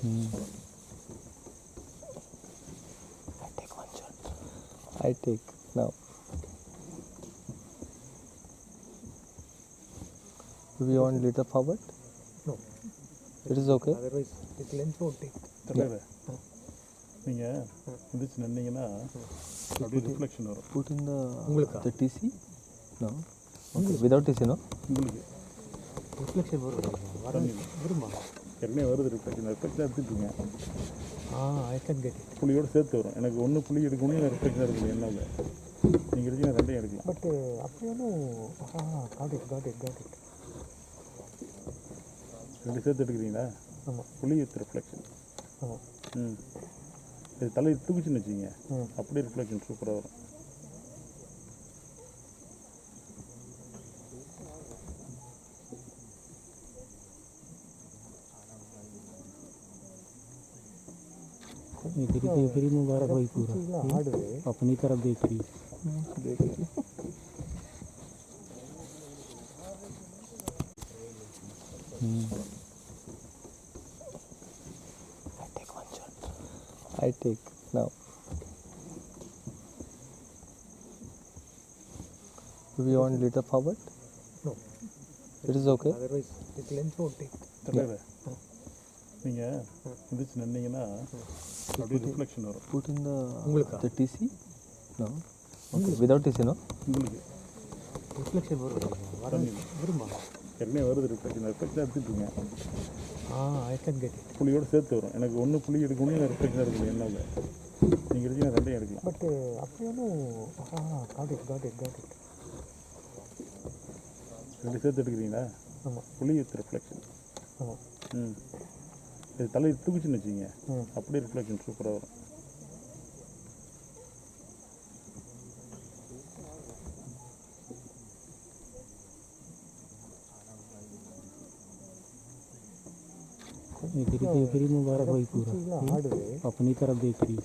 Hmm. I take one shot. I take now. Do we want little forward? No. It is okay. Otherwise, this lens won't take. தலைவர் நீங்கள் எந்திரிச்சு நின்னீங்கன்னா அப்படியே reflection வரும். Put in உங்களுக்கு the TC? No. Okay. Without TC, no? உங்களுக்கு reflection வரும். வருமா? ஏற்கனவே வருது ரிஃப்ளெக்ஷன் எடுத்துட்டுருங்க. I can get it. புள்ளியோடு சேர்த்து வரும். எனக்கு ஒன்று புள்ளி எடுக்கணும், எனக்கு ரிஃப்ளெக்ஷன் இருக்குது என்னால். நீங்கள் எடுத்தீங்கன்னா ரெண்டையும் எடுக்கலாம். பட் அப்படியே காட் இட் ரெண்டு சேர்த்து எடுக்கிறீங்களா? ஆமாம். புள்ளி வித் ரிஃப்ளெக்ஷன். ஆமாம். இது தலையை தூக்கிச்சுன்னு வச்சுங்க, அப்படியே ரிஃப்ளெக்ஷன் சூப்பராக வரும். फिर मुबारक भाई पूरा अपनी तरफ देख रही I take one shot. I take now. Do we want little forward? No. It is okay. Otherwise, this lens won't take. தலைவர் நீங்கள் எந்திரிச்சு நின்னீங்கன்னா அப்படியே ரிஃப்ளெக்ஷன் வரும். Put in உங்களுக்கு the TC? No. Okay. Without TC, no? உங்களுக்கு reflection வரும். வருமா? ஏற்கனவே வருது ரிஃப்ளெக்ஷன் எடுத்துட்டுருங்க. I can get it. புள்ளியோடு சேர்த்து வரும். எனக்கு ஒன்று புள்ளி எடுக்கணும், எனக்கு ரிஃப்ளெக்ஷன் இருக்குது என்னால். நீங்கள் எடுத்தீங்கன்னா ரெண்டையும் எடுக்கலாம். பட் அப்படியே காட் இட் ரெண்டு சேர்த்து எடுக்கிறீங்களா? ஆமாம். புள்ளி வித் ரிஃப்ளெக்ஷன். ஆமாம். இது தலையை தூக்கிச்சுன்னு வச்சுங்க, அப்படியே ரிஃப்ளெக்ஷன் சூப்பராக வரும். फिर मुबारक भाई पूरा अपनी तरफ देख रही